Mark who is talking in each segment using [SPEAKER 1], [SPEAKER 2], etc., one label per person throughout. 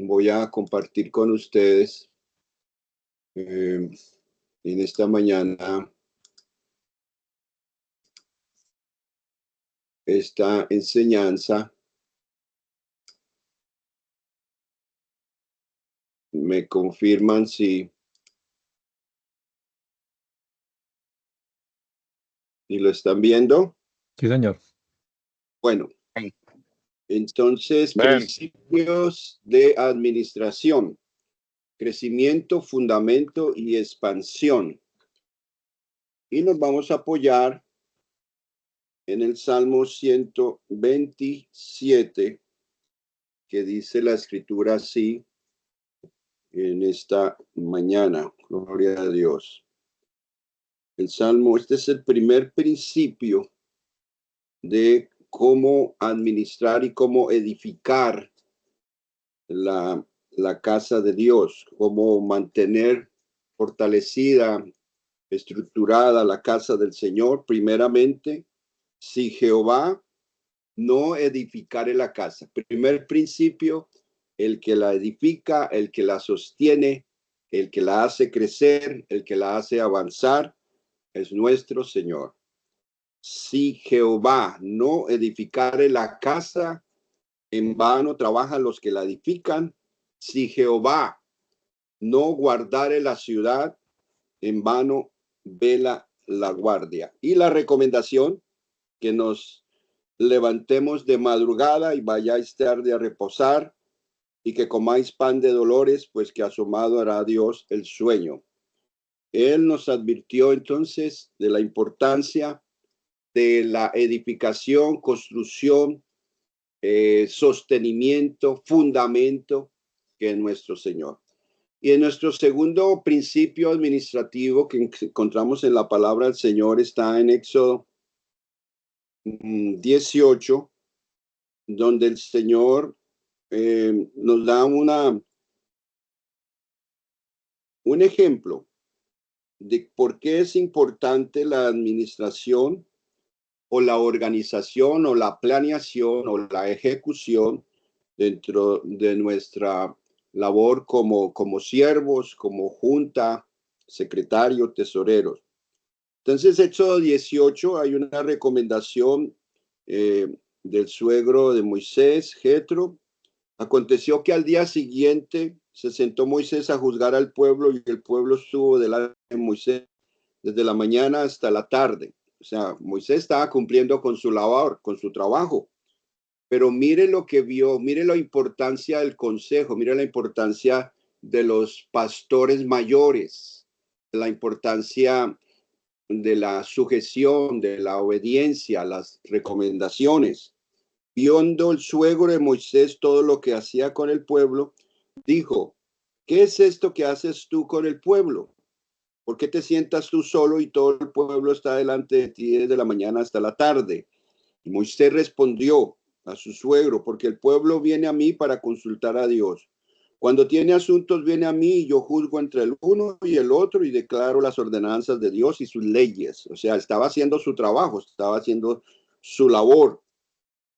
[SPEAKER 1] voy a compartir con ustedes en esta mañana esta enseñanza. Me confirman si lo están viendo.
[SPEAKER 2] Sí, señor.
[SPEAKER 1] Bueno, entonces,
[SPEAKER 3] Ven.
[SPEAKER 1] principios de administración, crecimiento, fundamento y expansión. Y nos vamos a apoyar en el Salmo 127, que dice la escritura así en esta mañana. Gloria a Dios. El Salmo, este es el primer principio de cómo administrar y cómo edificar la casa de Dios, cómo mantener fortalecida, estructurada la casa del Señor. Primeramente, si Jehová no edificare la casa. Primer principio, el que la edifica, el que la sostiene, el que la hace crecer, el que la hace avanzar, es nuestro Señor. Si Jehová no edificare la casa, en vano trabajan los que la edifican. Si Jehová no guardare la ciudad, en vano vela la guardia. Y la recomendación, que nos levantemos de madrugada y vayáis tarde a reposar, y que comáis pan de dolores, pues que asomado hará Dios el sueño. Él nos advirtió entonces de la importancia de la edificación, construcción, sostenimiento, fundamento, que es nuestro Señor. Y en nuestro segundo principio administrativo que encontramos en la palabra del Señor está en Éxodo 18, donde el Señor nos da un ejemplo de por qué es importante la administración o la organización o la planeación o la ejecución dentro de nuestra labor como siervos, como junta, secretario, tesoreros. Entonces, Éxodo 18, hay una recomendación del suegro de Moisés, Jetro. Aconteció que al día siguiente se sentó Moisés a juzgar al pueblo, y el pueblo estuvo delante de Moisés desde la mañana hasta la tarde. O sea, Moisés estaba cumpliendo con su labor, con su trabajo. Pero mire lo que vio, mire la importancia del consejo, mire la importancia de los pastores mayores, la importancia de la sujeción, de la obediencia, las recomendaciones. Viendo el suegro de Moisés todo lo que hacía con el pueblo, dijo: ¿qué es esto que haces tú con el pueblo? ¿Por qué te sientas tú solo y todo el pueblo está delante de ti desde la mañana hasta la tarde? Y Moisés respondió a su suegro: porque el pueblo viene a mí para consultar a Dios. Cuando tiene asuntos viene a mí, y yo juzgo entre el uno y el otro y declaro las ordenanzas de Dios y sus leyes. O sea, estaba haciendo su trabajo, estaba haciendo su labor.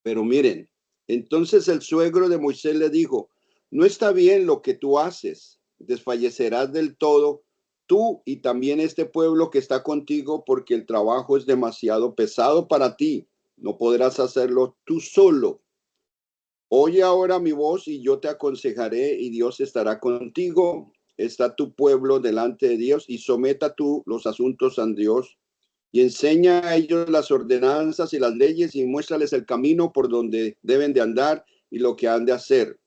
[SPEAKER 1] Pero miren, entonces el suegro de Moisés le dijo: no está bien lo que tú haces, desfallecerás del todo tú y también este pueblo que está contigo, porque el trabajo es demasiado pesado para ti, no podrás hacerlo tú solo. Oye ahora mi voz y yo te aconsejaré, y Dios estará contigo. Está tu pueblo delante de Dios, y someta tú los asuntos a Dios, y enseña a ellos las ordenanzas y las leyes, y muéstrales el camino por donde deben de andar y lo que han de hacer.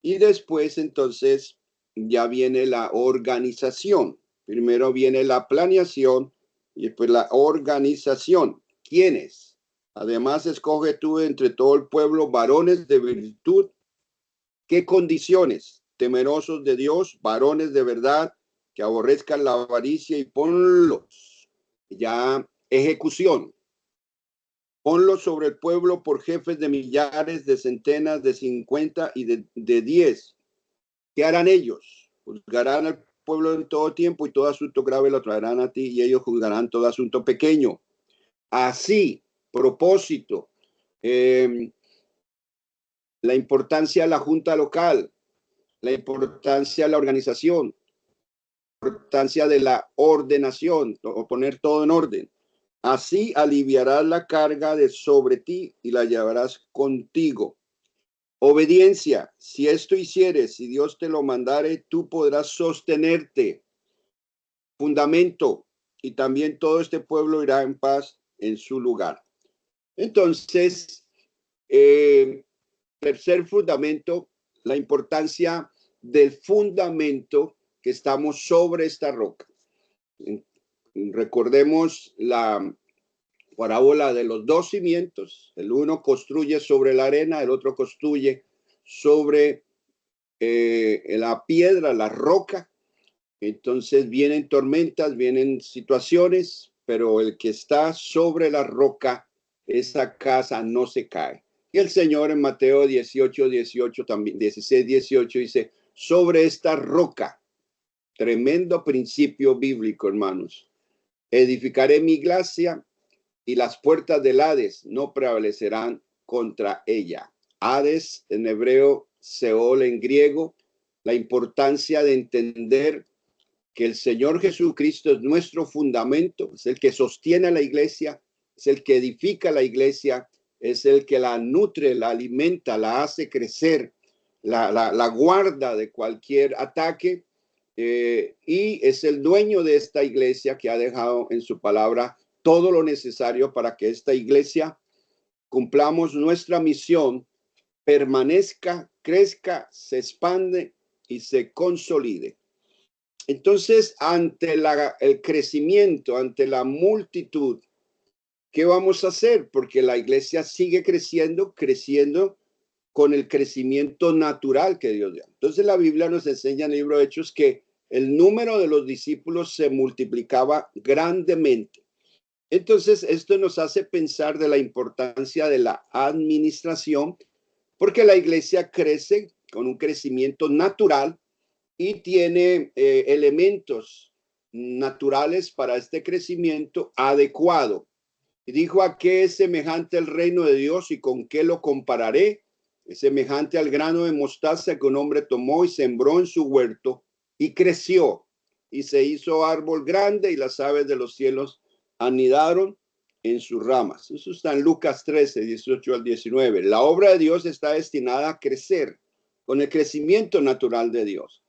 [SPEAKER 1] Y después entonces ya viene la organización. Primero viene la planeación y después la organización. ¿Quiénes? Además, escoge tú entre todo el pueblo varones de virtud. ¿Qué condiciones? Temerosos de Dios, varones de verdad, que aborrezcan la avaricia, y ponlos. Ya ejecución. Ponlos sobre el pueblo por jefes de millares, de centenas, de 50 y de 10. ¿Qué harán ellos? Juzgarán al pueblo en todo tiempo, y todo asunto grave lo traerán a ti, y ellos juzgarán todo asunto pequeño. Así, propósito, la importancia de la junta local. la importancia de la organización, la importancia de la ordenación, o poner todo en orden. Así aliviarás la carga de sobre ti y la llevarás contigo. Obediencia, si esto hicieres, si Dios te lo mandare, tú podrás sostenerte. Fundamento, y también todo este pueblo irá en paz en su lugar. Entonces, tercer fundamento, la importancia del fundamento que estamos sobre esta roca. Recordemos la parábola de los dos cimientos. El uno construye sobre la arena, el otro construye sobre la piedra, la roca. Entonces vienen tormentas, vienen situaciones, pero el que está sobre la roca, esa casa no se cae. Y el Señor en Mateo 18, también 16, 18 dice, sobre esta roca, tremendo principio bíblico, hermanos, edificaré mi iglesia y las puertas del Hades no prevalecerán contra ella. Hades en hebreo, Seol en griego, la importancia de entender que el Señor Jesucristo es nuestro fundamento, es el que sostiene a la iglesia, es el que edifica la iglesia, es el que la nutre, la alimenta, la hace crecer, la guarda de cualquier ataque, y es el dueño de esta iglesia que ha dejado en su palabra todo lo necesario para que esta iglesia cumplamos nuestra misión, permanezca, crezca, se expande y se consolide. Entonces, ante el crecimiento, ante la multitud, ¿qué vamos a hacer? Porque la iglesia sigue creciendo con el crecimiento natural que Dios da. Entonces, la Biblia nos enseña en el libro de Hechos que el número de los discípulos se multiplicaba grandemente. Entonces, esto nos hace pensar de la importancia de la administración, porque la iglesia crece con un crecimiento natural y tiene elementos naturales para este crecimiento adecuado. Y dijo, ¿a qué es semejante el reino de Dios y con qué lo compararé? Es semejante al grano de mostaza que un hombre tomó y sembró en su huerto y creció y se hizo árbol grande y las aves de los cielos anidaron en sus ramas. Eso está en Lucas 13, 18 al 19. La obra de Dios está destinada a crecer con el crecimiento natural de Dios.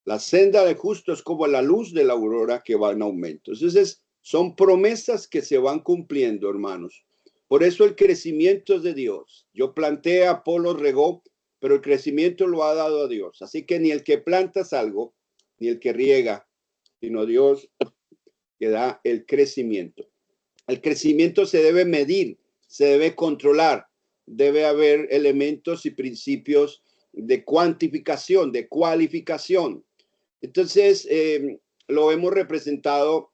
[SPEAKER 1] La senda de justo es como la luz de la aurora que va en aumento. Entonces, son promesas que se van cumpliendo, hermanos. Por eso el crecimiento es de Dios. Yo planté, Apolo regó, pero el crecimiento lo ha dado a Dios. Así que ni el que planta algo, ni el que riega, sino Dios que da el crecimiento. El crecimiento se debe medir, se debe controlar, debe haber elementos y principios de cuantificación, de cualificación. Entonces, lo hemos representado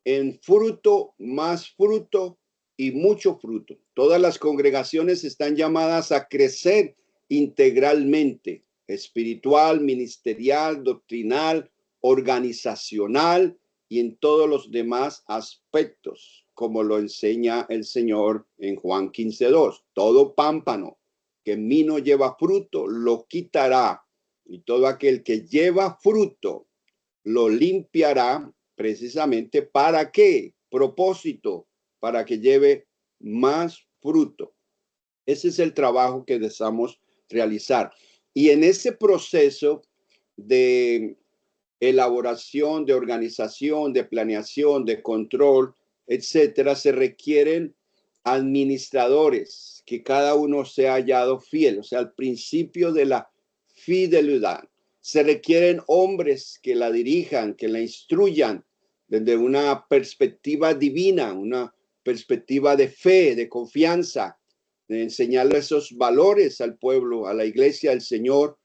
[SPEAKER 1] en fruto, más fruto y mucho fruto. Todas las congregaciones están llamadas a crecer integralmente, espiritual, ministerial, doctrinal, organizacional y en todos los demás aspectos, como lo enseña el Señor en Juan 15:2. Todo pámpano que en mí no lleva fruto, lo quitará. Y todo aquel que lleva fruto lo limpiará precisamente ¿para qué? Propósito, para que lleve más fruto. Ese es el trabajo que deseamos realizar. Y en ese proceso de elaboración, de organización, de planeación, de control, etcétera, se requieren administradores que cada uno sea hallado fiel, o sea, al principio de la fidelidad. Se requieren hombres que la dirijan, que la instruyan desde una perspectiva divina, una perspectiva de fe, de confianza, de enseñarle esos valores al pueblo, a la iglesia, al Señor,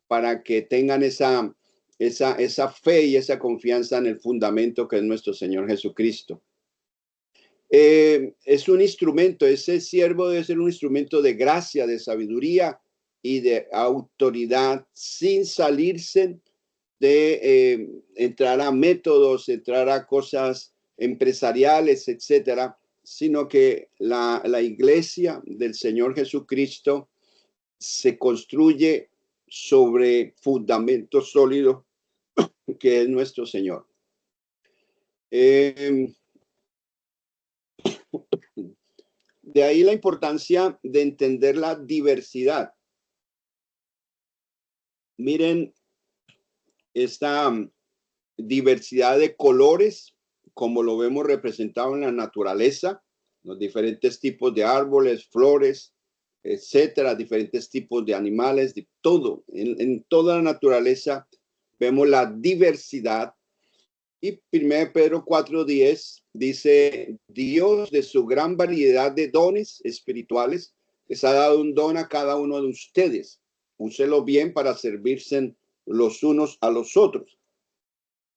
[SPEAKER 1] para que tengan esa fe y esa confianza en el fundamento que es nuestro Señor Jesucristo. Es un instrumento, ese siervo debe ser un instrumento de gracia, de sabiduría y de autoridad, sin salirse de entrar a métodos, entrar a cosas empresariales, etcétera, sino que la iglesia del Señor Jesucristo se construye sobre fundamento sólido que es nuestro Señor. De ahí la importancia de entender la diversidad. Miren esta diversidad de colores, como lo vemos representado en la naturaleza, los diferentes tipos de árboles, flores, etcétera, diferentes tipos de animales, de todo. En toda la naturaleza vemos la diversidad. Y 1 Pedro 4:10 dice, Dios de su gran variedad de dones espirituales les ha dado un don a cada uno de ustedes. Úselo bien para servirse los unos a los otros.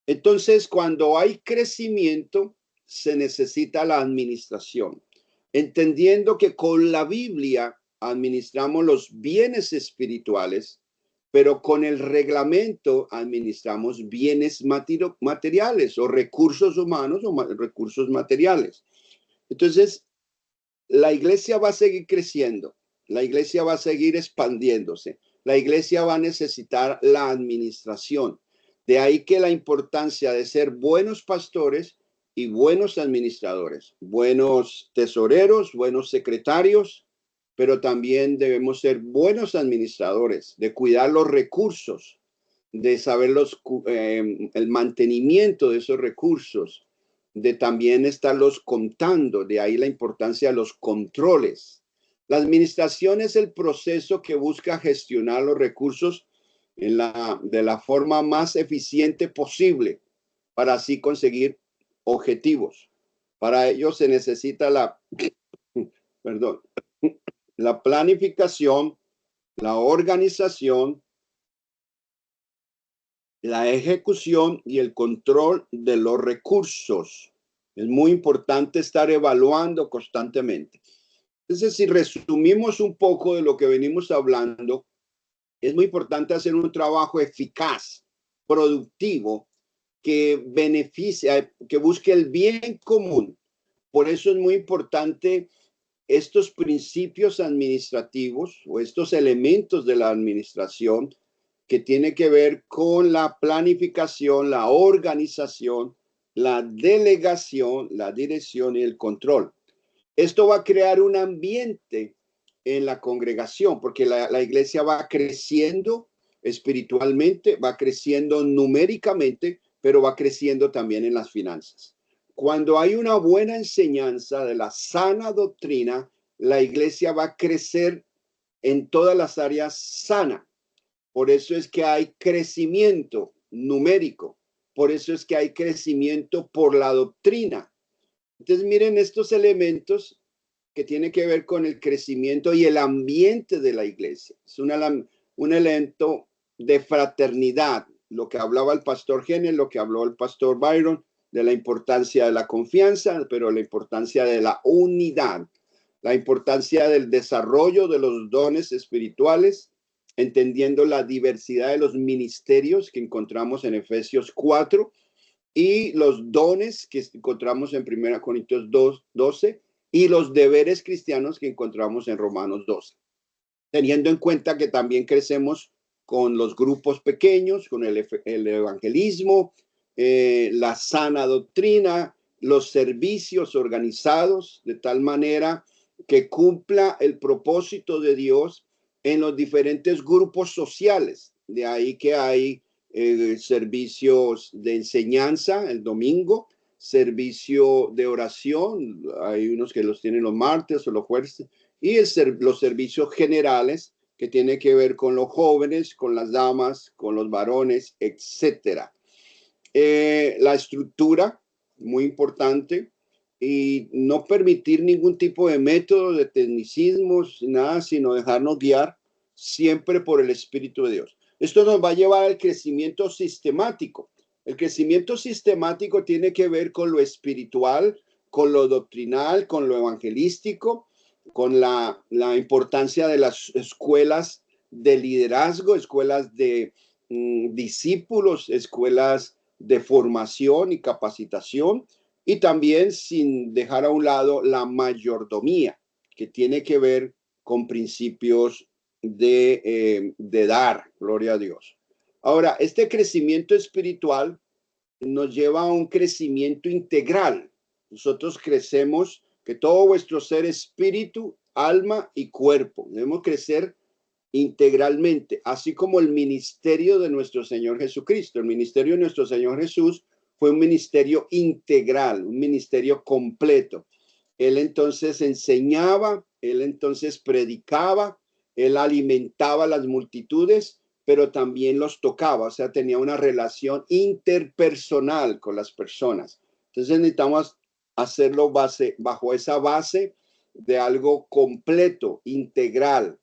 [SPEAKER 1] Entonces, cuando hay crecimiento, se necesita la administración, entendiendo que con la Biblia administramos los bienes espirituales, pero con el reglamento administramos bienes materiales o recursos humanos o recursos materiales. Entonces, la iglesia va a seguir creciendo, la iglesia va a seguir expandiéndose, la iglesia va a necesitar la administración. De ahí que la importancia de ser buenos pastores y buenos administradores, buenos tesoreros, buenos secretarios, pero también debemos ser buenos administradores, de cuidar los recursos, de saber el mantenimiento de esos recursos, de también estarlos contando, de ahí la importancia de los controles. La administración es el proceso que busca gestionar los recursos de la forma más eficiente posible para así conseguir objetivos. Para ello se necesita la planificación, la organización, la ejecución y el control de los recursos. Es muy importante estar evaluando constantemente. Entonces, si resumimos un poco de lo que venimos hablando, es muy importante hacer un trabajo eficaz, productivo, que beneficie, que busque el bien común. Por eso es muy importante estos principios administrativos o estos elementos de la administración que tiene que ver con la planificación, la organización, la delegación, la dirección y el control. Esto va a crear un ambiente en la congregación porque la iglesia va creciendo espiritualmente, va creciendo numéricamente, pero va creciendo también en las finanzas. Cuando hay una buena enseñanza de la sana doctrina, la iglesia va a crecer en todas las áreas sana. Por eso es que hay crecimiento numérico. Por eso es que hay crecimiento por la doctrina. Entonces, miren estos elementos que tienen que ver con el crecimiento y el ambiente de la iglesia. Es un elemento de fraternidad, lo que hablaba el pastor Genel, lo que habló el pastor Byron, de la importancia de la confianza, pero la importancia de la unidad, la importancia del desarrollo de los dones espirituales, entendiendo la diversidad de los ministerios que encontramos en Efesios 4 y los dones que encontramos en 1 Corintios 12 y los deberes cristianos que encontramos en Romanos 12. Teniendo en cuenta que también crecemos con los grupos pequeños, con el evangelismo, la sana doctrina, los servicios organizados de tal manera que cumpla el propósito de Dios en los diferentes grupos sociales. De ahí que hay servicios de enseñanza el domingo, servicio de oración, hay unos que los tienen los martes o los jueves, y los servicios generales que tienen que ver con los jóvenes, con las damas, con los varones, etcétera. La estructura, muy importante, y no permitir ningún tipo de método de tecnicismos, nada, sino dejarnos guiar siempre por el Espíritu de Dios. Esto nos va a llevar al crecimiento sistemático. El crecimiento sistemático tiene que ver con lo espiritual, con lo doctrinal, con lo evangelístico, con la importancia de las escuelas de liderazgo, escuelas de discípulos, escuelas de formación y capacitación, y también sin dejar a un lado la mayordomía, que tiene que ver con principios de dar, gloria a Dios. Ahora, este crecimiento espiritual nos lleva a un crecimiento integral. Nosotros crecemos, que todo vuestro ser, espíritu, alma y cuerpo. Debemos crecer integralmente, así como el ministerio de nuestro Señor Jesucristo. El ministerio de nuestro Señor Jesús fue un ministerio integral, un ministerio completo. Él entonces enseñaba, él entonces predicaba, él alimentaba a las multitudes, pero también los tocaba, o sea, tenía una relación interpersonal con las personas. Entonces necesitamos hacerlo bajo esa base de algo completo, integral,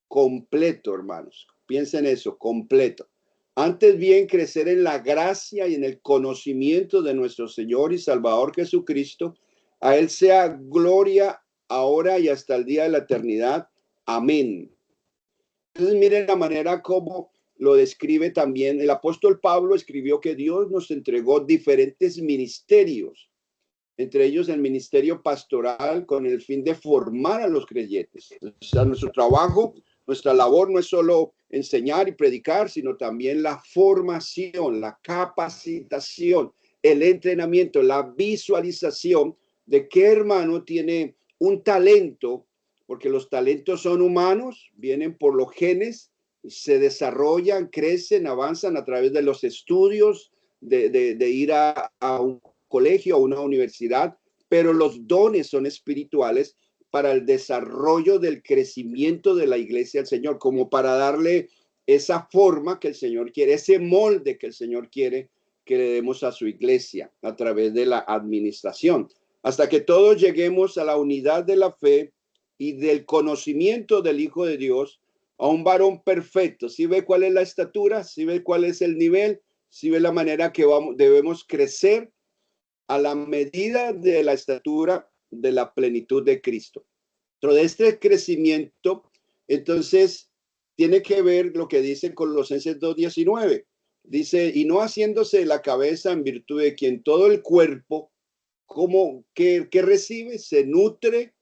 [SPEAKER 1] completo, hermanos. Piensen eso, completo. Antes bien, crecer en la gracia y en el conocimiento de nuestro Señor y Salvador Jesucristo. A Él sea gloria ahora y hasta el día de la eternidad. Amén. Entonces, miren la manera como lo describe también. El apóstol Pablo escribió que Dios nos entregó diferentes ministerios, entre ellos el ministerio pastoral, con el fin de formar a los creyentes. O sea, nuestro trabajo, nuestra labor no es solo enseñar y predicar, sino también la formación, la capacitación, el entrenamiento, la visualización de qué hermano tiene un talento, porque los talentos son humanos, vienen por los genes, se desarrollan, crecen, avanzan a través de los estudios, de ir a un colegio, a una universidad, pero los dones son espirituales para el desarrollo del crecimiento de la iglesia del Señor, como para darle esa forma que el Señor quiere, ese molde que el Señor quiere que le demos a su iglesia a través de la administración, hasta que todos lleguemos a la unidad de la fe y del conocimiento del Hijo de Dios, a un varón perfecto. ¿Sí ve cuál es la estatura? ¿Sí ve cuál es el nivel? ¿Sí ve la manera que debemos crecer a la medida de la estatura de la plenitud de Cristo? Dentro de este crecimiento, entonces, tiene que ver lo que dice Colosenses 2:19. Dice, y no haciéndose la cabeza, en virtud de quien todo el cuerpo, como que recibe, se nutre,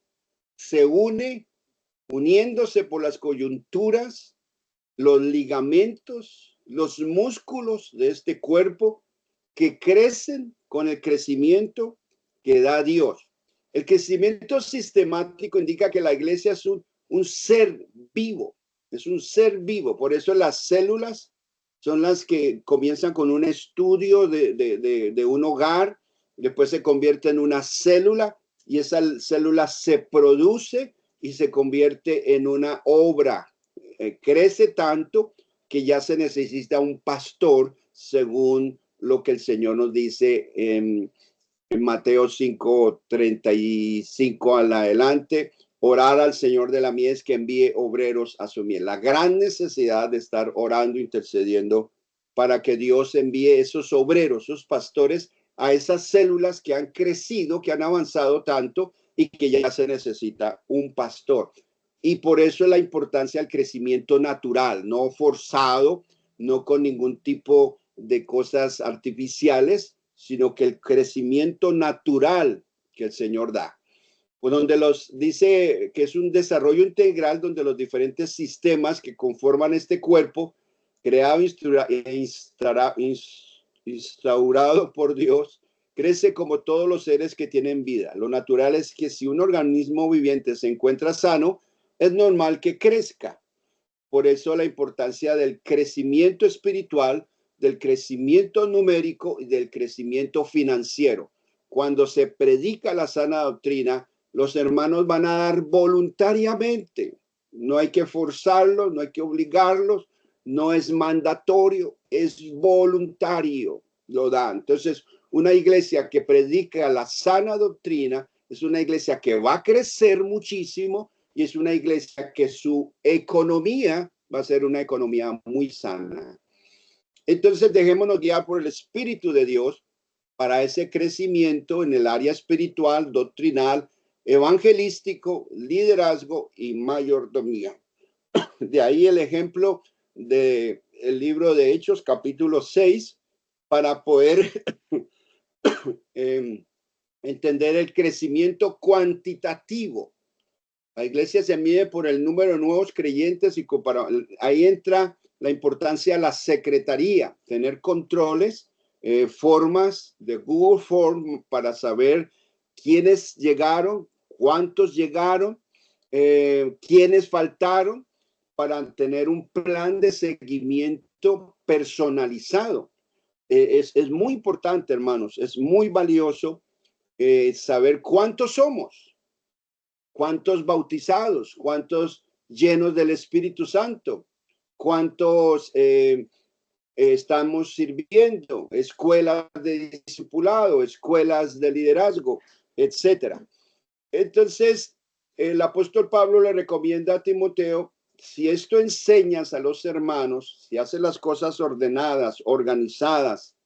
[SPEAKER 1] se une, uniéndose por las coyunturas, los ligamentos, los músculos de este cuerpo, que crecen con el crecimiento que da Dios. El crecimiento sistemático indica que la iglesia es un ser vivo, es un ser vivo. Por eso las células son las que comienzan con un estudio de un hogar, después se convierte en una célula y esa célula se produce y se convierte en una obra. Crece tanto que ya se necesita un pastor, según lo que el Señor nos dice en Mateo 5:35 al adelante. Orar al Señor de la mies que envíe obreros a su mies. La gran necesidad de estar orando, intercediendo para que Dios envíe esos obreros, esos pastores, a esas células que han crecido, que han avanzado tanto y que ya se necesita un pastor. Y por eso la importancia del crecimiento natural, no forzado, no con ningún tipo de cosas artificiales, sino que el crecimiento natural que el Señor da. Pues donde los dice que es un desarrollo integral donde los diferentes sistemas que conforman este cuerpo, creado instaurado por Dios, crece como todos los seres que tienen vida. Lo natural es que si un organismo viviente se encuentra sano, es normal que crezca. Por eso la importancia del crecimiento espiritual, del crecimiento numérico y del crecimiento financiero. Cuando se predica la sana doctrina, los hermanos van a dar voluntariamente. No hay que forzarlos, no hay que obligarlos, no es mandatorio, es voluntario, lo dan. Entonces, una iglesia que predica la sana doctrina es una iglesia que va a crecer muchísimo y es una iglesia que su economía va a ser una economía muy sana. Entonces, dejémonos guiar por el Espíritu de Dios para ese crecimiento en el área espiritual, doctrinal, evangelístico, liderazgo y mayordomía. De ahí el ejemplo del libro de Hechos, capítulo 6, para poder entender el crecimiento cuantitativo La iglesia se mide por el número de nuevos creyentes y ahí entra la importancia de la secretaría, tener controles, formas de Google Form para saber quiénes llegaron, cuántos llegaron, quiénes faltaron, para tener un plan de seguimiento personalizado. Es muy importante, hermanos, es muy valioso saber cuántos somos, cuántos bautizados, cuántos llenos del Espíritu Santo, cuántos estamos sirviendo, escuelas de discipulado, escuelas de liderazgo, etcétera. Entonces, el apóstol Pablo le recomienda a Timoteo, si esto enseñas a los hermanos, si haces las cosas ordenadas, organizadas,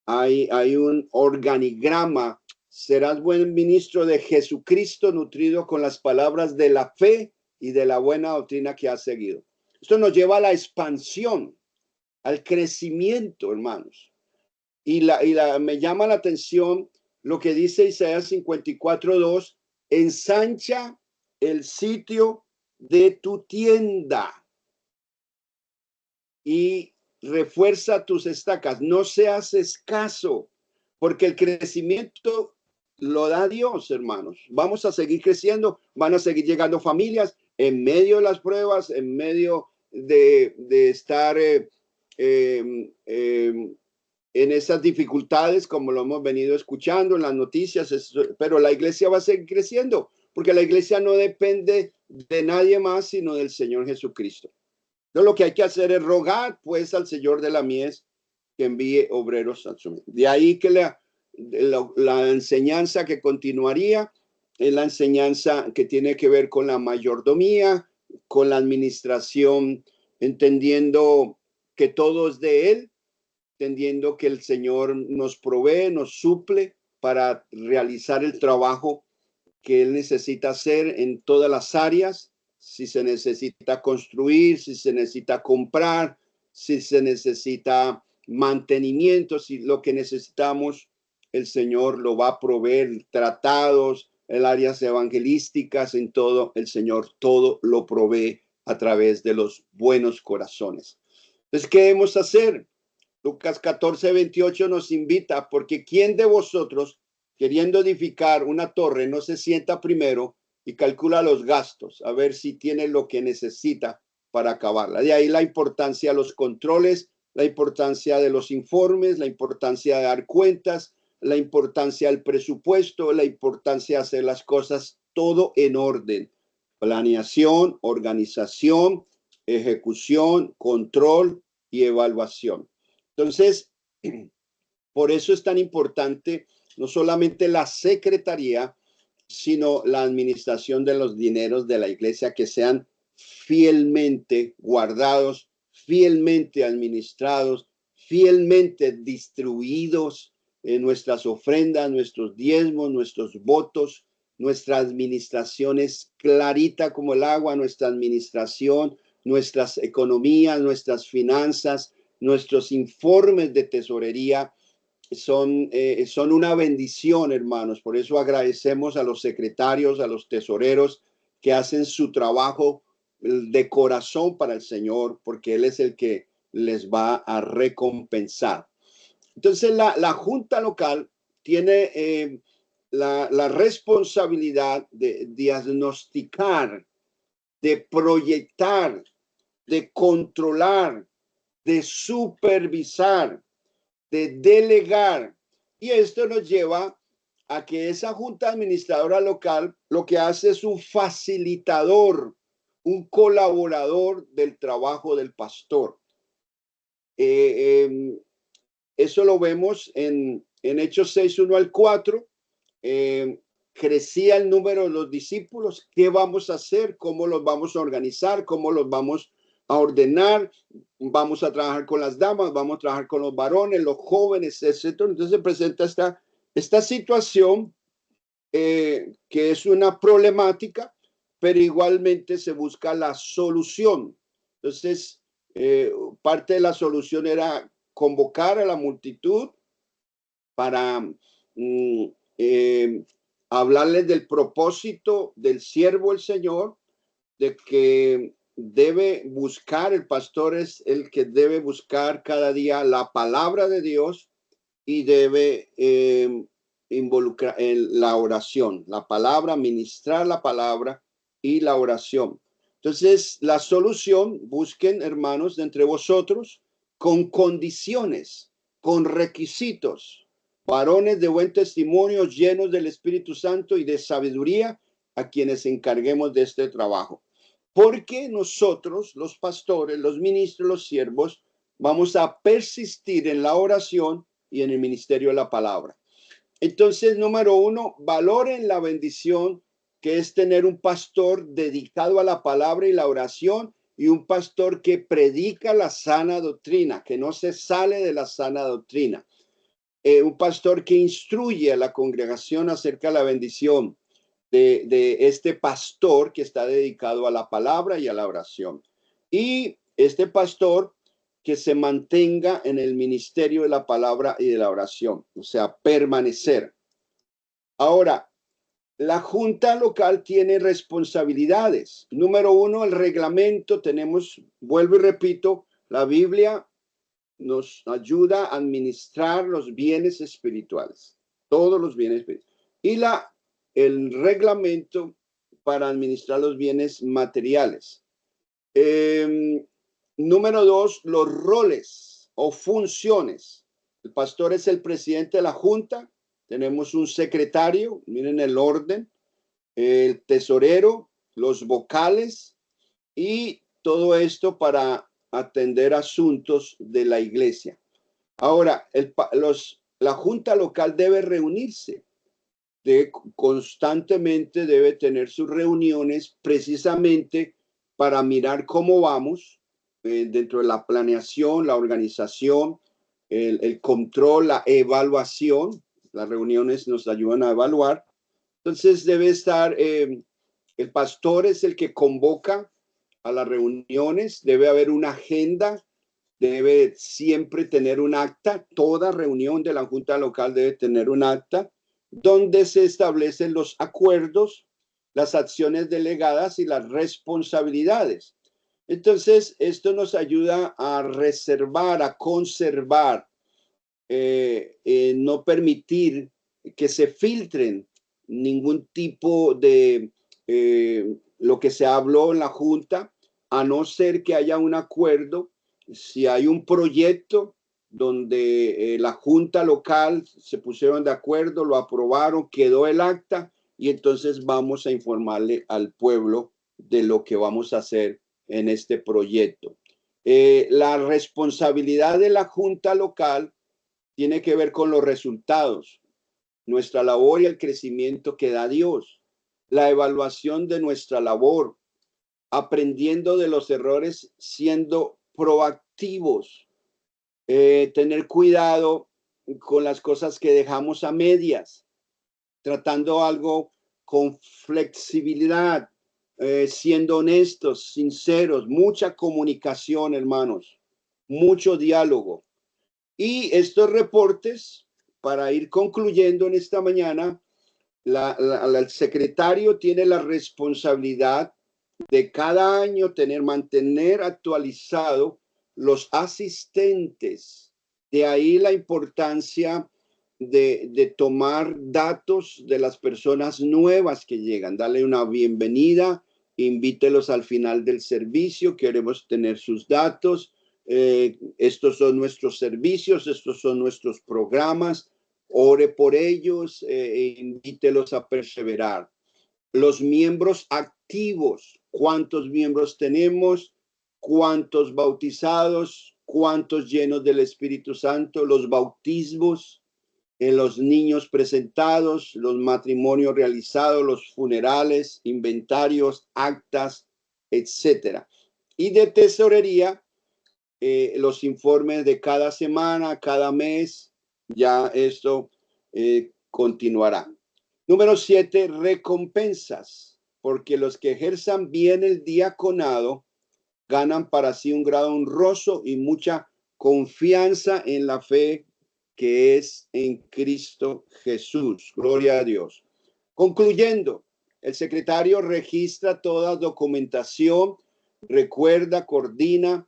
[SPEAKER 1] hay un organigrama, serás buen ministro de Jesucristo, nutrido con las palabras de la fe y de la buena doctrina que has seguido. Esto nos lleva a la expansión, al crecimiento, hermanos. Me llama la atención lo que dice Isaías 54:2, ensancha el sitio de tu tienda y refuerza tus estacas, no seas escaso, porque el crecimiento lo da Dios, hermanos. Vamos a seguir creciendo, van a seguir llegando familias en medio de las pruebas, en medio de estar en esas dificultades, como lo hemos venido escuchando en las noticias, pero la iglesia va a seguir creciendo, porque la iglesia no depende de nadie más, sino del Señor Jesucristo. Entonces, lo que hay que hacer es rogar, pues, al Señor de la mies que envíe obreros a su mies. De ahí que la enseñanza que continuaría es la enseñanza que tiene que ver con la mayordomía, con la administración, entendiendo que todo es de Él, entendiendo que el Señor nos provee, nos suple para realizar el trabajo que Él necesita hacer en todas las áreas. Si se necesita construir, si se necesita comprar, si se necesita mantenimiento, si lo que necesitamos, el Señor lo va a proveer, tratados, en áreas evangelísticas, en todo, el Señor todo lo provee a través de los buenos corazones. Entonces, ¿qué debemos hacer? Lucas 14:28 nos invita, porque ¿quién de vosotros, queriendo edificar una torre, no se sienta primero y calcula los gastos, a ver si tiene lo que necesita para acabarla? De ahí la importancia de los controles, la importancia de los informes, la importancia de dar cuentas, la importancia del presupuesto, la importancia de hacer las cosas todo en orden. Planeación, organización, ejecución, control y evaluación. Entonces, por eso es tan importante no solamente la secretaría, sino la administración de los dineros de la iglesia, que sean fielmente guardados, fielmente administrados, fielmente distribuidos en nuestras ofrendas, nuestros diezmos, nuestros votos. Nuestra administración es clarita como el agua, nuestra administración, nuestras economías, nuestras finanzas, nuestros informes de tesorería son una bendición, hermanos. Por eso agradecemos a los secretarios, a los tesoreros que hacen su trabajo de corazón para el Señor, porque Él es el que les va a recompensar. Entonces, la Junta Local tiene la responsabilidad de diagnosticar, de proyectar, de controlar, de supervisar, de delegar. Y esto nos lleva a que esa junta administradora local lo que hace es un facilitador, un colaborador del trabajo del pastor. Eso lo vemos en Hechos 6:1-4. Crecía el número de los discípulos. ¿Qué vamos a hacer? ¿Cómo los vamos a organizar? ¿Cómo los vamos a ordenar? Vamos a trabajar con las damas, vamos a trabajar con los varones, los jóvenes, etc. Entonces se presenta esta situación que es una problemática, pero igualmente se busca la solución. Entonces, parte de la solución era convocar a la multitud para hablarles del propósito del siervo el Señor, de que debe buscar, el pastor es el que debe buscar cada día la palabra de Dios y debe involucrar en la oración, la palabra, ministrar la palabra y la oración. Entonces, la solución, busquen, hermanos, de entre vosotros con condiciones, con requisitos, varones de buen testimonio, llenos del Espíritu Santo y de sabiduría, a quienes encarguemos de este trabajo. Porque nosotros, los pastores, los ministros, los siervos, vamos a persistir en la oración y en el ministerio de la palabra. Entonces, número uno, valoren la bendición que es tener un pastor dedicado a la palabra y la oración, y un pastor que predica la sana doctrina, que no se sale de la sana doctrina. Un pastor que instruye a la congregación acerca de la bendición de este pastor que está dedicado a la palabra y a la oración. Y este pastor que se mantenga en el ministerio de la palabra y de la oración, o sea, permanecer. Ahora, la junta local tiene responsabilidades. Número uno, el reglamento. Tenemos, vuelvo y repito, la Biblia nos ayuda a administrar los bienes espirituales, todos los bienes espirituales. Y el reglamento para administrar los bienes materiales. Número dos, los roles o funciones. El pastor es el presidente de la junta. Tenemos un secretario, miren el orden, el tesorero, los vocales y todo esto para atender asuntos de la iglesia. Ahora, la junta local debe reunirse, constantemente debe tener sus reuniones precisamente para mirar cómo vamos dentro de la planeación, la organización, el control, la evaluación. Las reuniones nos ayudan a evaluar. Entonces debe estar, el pastor es el que convoca a las reuniones, debe haber una agenda, debe siempre tener un acta. Toda reunión de la junta local debe tener un acta donde se establecen los acuerdos, las acciones delegadas y las responsabilidades. Entonces, esto nos ayuda a reservar, a conservar, no permitir que se filtren ningún tipo de lo que se habló en la junta, a no ser que haya un acuerdo. Si hay un proyecto donde la junta local se pusieron de acuerdo, lo aprobaron, quedó el acta, y entonces vamos a informarle al pueblo de lo que vamos a hacer en este proyecto. La responsabilidad de la junta local tiene que ver con los resultados, nuestra labor y el crecimiento que da Dios, la evaluación de nuestra labor, aprendiendo de los errores, siendo proactivos, tener cuidado con las cosas que dejamos a medias, tratando algo con flexibilidad, siendo honestos, sinceros, mucha comunicación, hermanos, mucho diálogo. Y estos reportes, para ir concluyendo en esta mañana, el secretario tiene la responsabilidad de cada año mantener actualizado los asistentes. De ahí la importancia de tomar datos de las personas nuevas que llegan, darle una bienvenida, invítelos al final del servicio, queremos tener sus datos. Estos son nuestros servicios, estos son nuestros programas, ore por ellos, invítelos a perseverar. Los miembros activos, ¿cuántos miembros tenemos? ¿Cuántos bautizados? ¿Cuántos llenos del Espíritu Santo? Los bautismos, los niños presentados, los matrimonios realizados, los funerales, inventarios, actas, etcétera. Y de tesorería, los informes de cada semana, cada mes, ya esto continuará. Número 7, recompensas, porque los que ejerzan bien el diaconado ganan para sí un grado honroso y mucha confianza en la fe que es en Cristo Jesús. Gloria a Dios. Concluyendo, el secretario registra toda documentación, recuerda, coordina,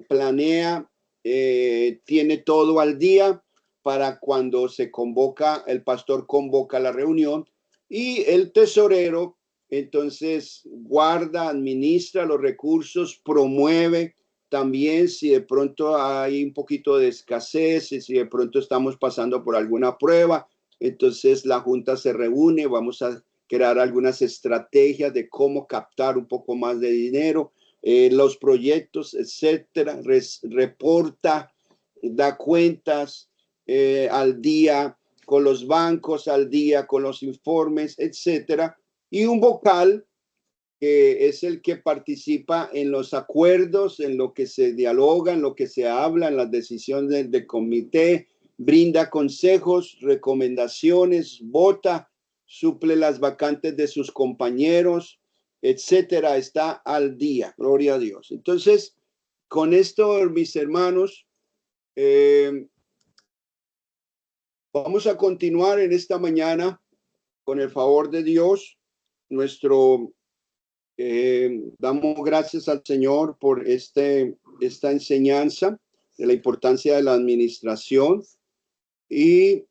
[SPEAKER 1] planea, tiene todo al día para cuando se convoca, el pastor convoca la reunión y el tesorero entonces guarda, administra los recursos, promueve también si de pronto hay un poquito de escasez, si de pronto estamos pasando por alguna prueba, entonces la junta se reúne, vamos a crear algunas estrategias de cómo captar un poco más de dinero, los proyectos, etcétera, reporta, da cuentas al día con los bancos, al día con los informes, etcétera, y un vocal que es el que participa en los acuerdos, en lo que se dialoga, en lo que se habla, en las decisiones del comité, brinda consejos, recomendaciones, vota, suple las vacantes de sus compañeros, etcétera, está al día, gloria a Dios. Entonces, con esto, mis hermanos, vamos a continuar en esta mañana con el favor de Dios. Damos gracias al Señor por esta enseñanza de la importancia de la administración y